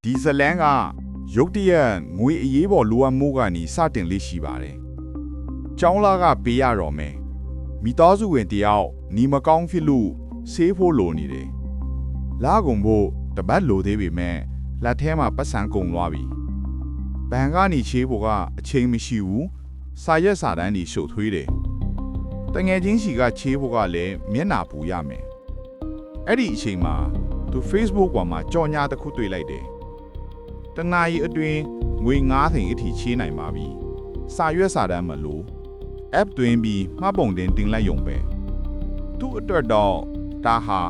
ဒီဇလန်ကရုတ်တရက်ငွေအရေးပေါ်လိုအပ်မှုကနေစတင်လေးရှိပါတယ်။ကျောင်းလာကပေးရတော့မယ်။မိသားစုဝင်တယောက်ညီမကောင်းဖြစ်လို့ဆေးဖို့လိုနေတယ်။လာကုန်ဖို့တပတ်လိုသေးပေမဲ့လက်ထဲမှာပတ်စံကုန်သွားပြီ။ဘန်ကနေချေးဖို့ကအချိန်မရှိဘူး။စာရက်စာတန်းတွေရှုပ်ထွေးတယ်။တငယ်ချင်းစီကချေးဖို့ကလည်းမျက်နှာပူရမယ်။အဲ့ဒီအချိန်မှာသူ Facebook ပေါ်မှာကြော်ညာတစ်ခုတွေ့လိုက်တယ်။တနာရီအတွင်းငွေ9,000အထိချေးနိုင်ပါပြီ။စာရွက်စာတမ်းမလို့ app တွင်ပြီးမှတ်ပုံတင်တင်လိုက်ရုံပဲ။သူ့အတွက်တော့ဒါဟာ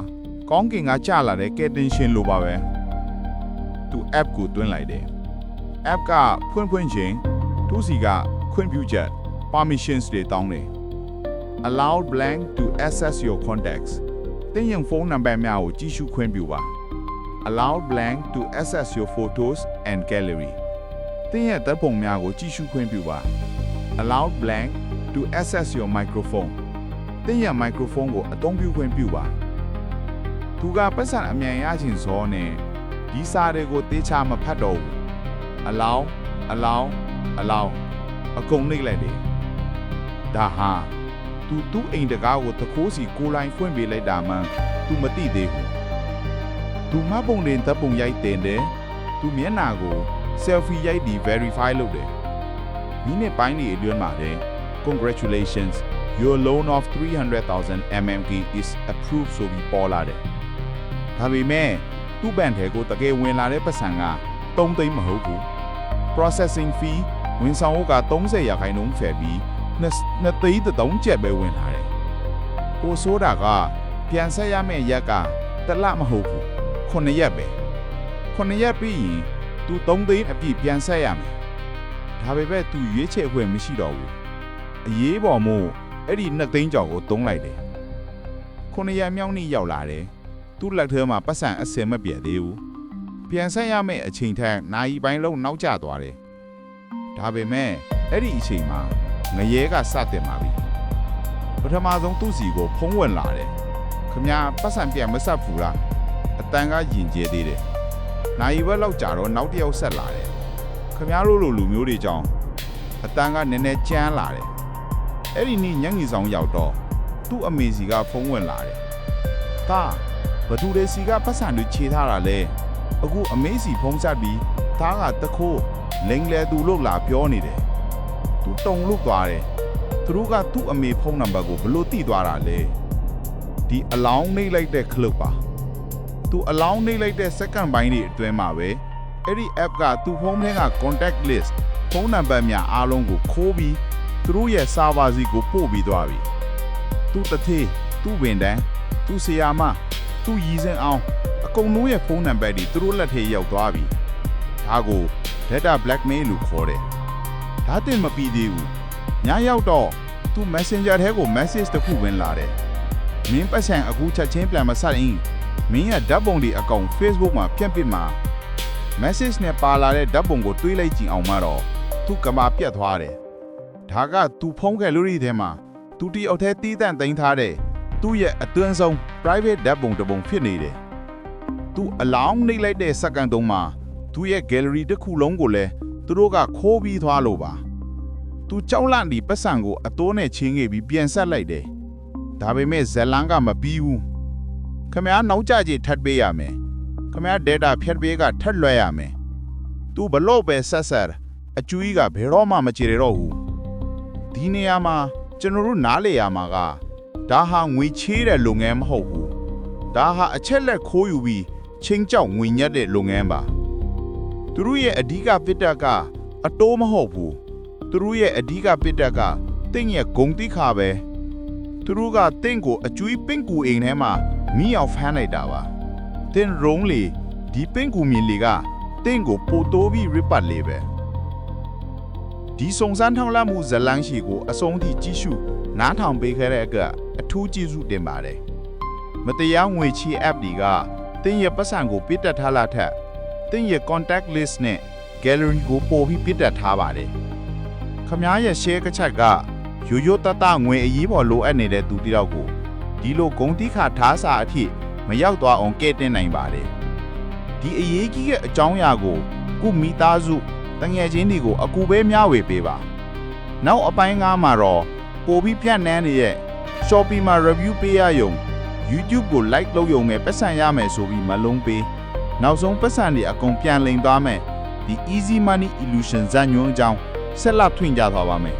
ကောင်းကင်ကကျလာတဲ့ကယ်တင်ရှင်လိုပါပဲ။သူ app ကိုတွင်းလိုက်တယ်။ app ကဖွင့်ချင်းသူစီကခွင့်ပြုချက် permissions တွေတောင်းတယ်။ allow blank to access your contacts တင်ရင်ဖုန်းနံပါတ်များကိုကြည့်ရှုခွင့်ပြုပါallow blank to access your photos and gallery တင်ရဲ့ဓာတ်ပုံများကိုကြည့်ရှုခွင့်ပြုပါ allow blank to access your microphone တင်ရဲ့ microphone ကိုအသုံးပြုခွင့်ပြုပါသူကပတ်စံအမြန်ရခြင်းစောနဲ့ဒီစာတွေကိုတေချာမဖတ်တော့ဘူး allow အကုန်နှိပ်လိုက်တယ်ဒါဟာသူ့အိမ်တကားကိုတခိုးစီကိုလိုင်းဖွင့်ပေးလိုက်တာမှသူမသိသေးဘူးသူမပုံတင်တပ်ပုံရိုက်တင်တယ်သူမျက်နှာကို selfie ရိုက်ပြီး verify လုပ်တယ်မိနစ်ပိုင်းတွေအတွင်းမှာတဲ့ congratulations your loan of 300,000 mmk is approved ဆိုပြီးပေါ်လာတယ်ဒါပေမဲ့သူ့ဘဏ်ထဲကိုတကယ်ဝင်လာတဲ့ပတ်စံက3သိန်းမဟုတ်ဘူး processing fee ဝန်ဆောင်မှုက30%ဖယ်ပြီးနှစ်သိန်း3ကျပ်ပဲဝင်လာတယ်။ကိုဆိုတာကပြန်ဆက်ရမယ့်ရက်ကတလမဟုတ်ဘူး9ရက်ပဲ9ရက်ပြီးရင်သူ3သိန်းအပြည့်ပြန်ဆက်ရမယ်။ဒါပေမဲ့သူရွေးချယ်ခွင့်မရှိတော့ဘူး။အရေးပေါ်မို့အဲ့ဒီ2သိန်းကျော်ကိုသုံးလိုက်တယ်။9ရက်မြောက်နေ့ရောက်လာတယ်။သူ့လက်ထဲမှာပတ်စံအစင်မပြည့်သေးဘူး။ပြန်ဆက်ရမယ့်အချိန်ထက်နိုင်ပိုင်းလုံးနောက်ကျသွားတယ်။ဒါပေမဲ့အဲ့ဒီအချိန်မှာငရဲကစတင်ပါပြီပထမဆုံးသူ့စီကိုဖုံးဝင်လာတယ်ခမပတ်စံပြန်မဆက်ဘူးလားအတန်ကယဉ်ကျေးသေးတယ်နိုင်ဘက်လောက်ကြာတော့နောက်တစ်ယောက်ဆက်လာတယ်ခမတို့လိုလူမျိုးတွေကြောင့်အတန်ကနည်းနည်းကြမ်းလာတယ်အဲ့ဒီနေ့ညငီဆောင်ရောက်တော့သူ့အမေစီကဖုံးဝင်လာတယ်ဒါဘသူတွေစီကပတ်စံတွေခြေထားတာလဲအခုအမေစီဖုံးဆက်ပြီးသားကတခိုးလိန်လဲသူလို့လာပြောနေတယ်သူတုံလို့သွားတယ်သူတို့ကသူ့အမေဖုန်းနံပါတ်ကိုဘလို့တိသွားတာလဲဒီအလောင်းနှိပ်လိုက်တဲ့ခလုတ်ပါသူအလောင်းနှိပ်လိုက်တဲ့ second ပိုင်းတွေအတွင်းမှာပဲအဲ့ဒီ app ကသူ့ဖုန်းထဲက contact list ဖုန်းနံပါတ်များအားလုံးကိုခိုးပြီးသူတို့ရဲ့ server စီကိုပို့ပြီးသွားပြီသူ့တထေးသူ့ဝန်တန်းသူ့ဆရာမသူ့ရည်စင်အောင်အကုန်လုံးရဲ့ဖုန်းနံပါတ်တွေသူတို့လက်ထဲရောက်သွားပြီဒါကို data blackmail လို့ခေါ်တယ်ဒါတင်မပြီးသေးဘူးညရောက်တော့သူ messenger ထဲကို message တစ်ခုဝင်လာတယ်မင်းပတ်စံအခုချက်ချင်းပြန်မဆက်ရင်မင်းရဲ့ဓာတ်ပုံတွေအကောင့် Facebook မှာဖြန့်ပစ်မှာ message နဲ့ပါလာတဲ့ဓာတ်ပုံကိုတွေးလိုက်ကြည့်အောင်မှတော့သူကမာပြတ်သွားတယ်ဒါကသူဖုံးခဲ့လူတွေထဲမှာသူတယောက်တည်းတီးတန့်သိမ်းထားတဲ့သူ့ရဲ့အတွင်းဆုံး private ဓာတ်ပုံတစ်ပုံဖြစ်နေတယ်သူအလောင်းနှိပ်လိုက်တဲ့စက္ကန့်တုန်းမှာသူ့ရဲ့ gallery တစ်ခုလုံးကိုလည်းသူတို့ကခိုးပြီးသွားလို့ပါသူကြောက်လန့်ဒီပတ်စံကိုအတိုးနဲ့ချင်းခဲ့ပြီးပြန်ဆက်လိုက်တယ်ဒါပေမဲ့ဇလန်ကမပြီးဘူးခမရနောက်ကျကြထပ်ပေးရမယ်ခမရ data ဖြတ်ပေးကထပ်လွှဲရမယ်သူဘလို့ပဲဆက်အကျူကြီးကဘယ်တော့မှမချေရတော့ဘူးဒီနေရာမှာကျွန်တော်တို့နားလေရမှာကဒါဟာငွေချေးတဲ့လုပ်ငန်းမဟုတ်ဘူးဒါဟာအချက်လက်ခိုးယူပြီးချင်းကြောက်ငွေညက်တဲ့လုပ်ငန်းပါသူတို့ရဲ့အဓိကပစ်တက်ကအတိုးမဟုတ်ဘူးသူတို့ရဲ့အဓိကပစ်တက်ကတင့်ရဲ့ဂုံတိခါပဲသူတို့ကတင့်ကိုအကျွေးပင့်ကူအိမ်ထဲမှာမိအောင်ဖမ်းလိုက်တာပါတင်ရုံးလေဒီပင့်ကူမြင်လေကတင့်ကိုပိုတိုးပြီးရစ်ပတ်လေပဲဒီစုံစမ်းထောက်လှမ်းမှုဇလန်းရှိကိုအဆုံးထိကြီးစုနားထောင်ပေးခဲ့တဲ့အတွက်အထူးကျေးဇူးတင်ပါတယ်မတရားငွေချေ app တွေကတင့်ရဲ့ပတ်စံကိုပြစ်တက်ထားလာထက်တင့်ရဲ့ contact list နဲ့ gallery ကိုပို့ပြီးပြစ်တက်ထားပါတယ်ခမားရဲ့ share ကချက်ကရိုးရိုးတတငွေအရေးပေါ်လိုအပ်နေတဲ့သူတယောက်ကိုဒီလိုဂုံတိခါထားစာအဖြစ်မရောက်သွားအောင်ကဲ့တင်နိုင်ပါတယ် ဒီအရေးကြီးတဲ့အကြောင်းအရာကိုခုမိသားစုတငယ်ချင်းတွေကိုအကူပဲမျှဝေပေးပါနောက်အပိုင်း9မှာတော့ပိုပြီးပြန့်နှံ့နေတဲ့ Shopee မှာ review ပေးရယုံ YouTube ကို like လုပ်ယုံနဲ့ပတ်စံရမယ်ဆိုပြီးမလုံးပေးနောက်ဆုံးပတ်စံတွေအကုန်ပြန်လိမ်သွားမယ်ဒီ easy money illusion ဇာညွှန်းအကြောင်းဆက်လက်ထွင်ကြသွားပါမယ်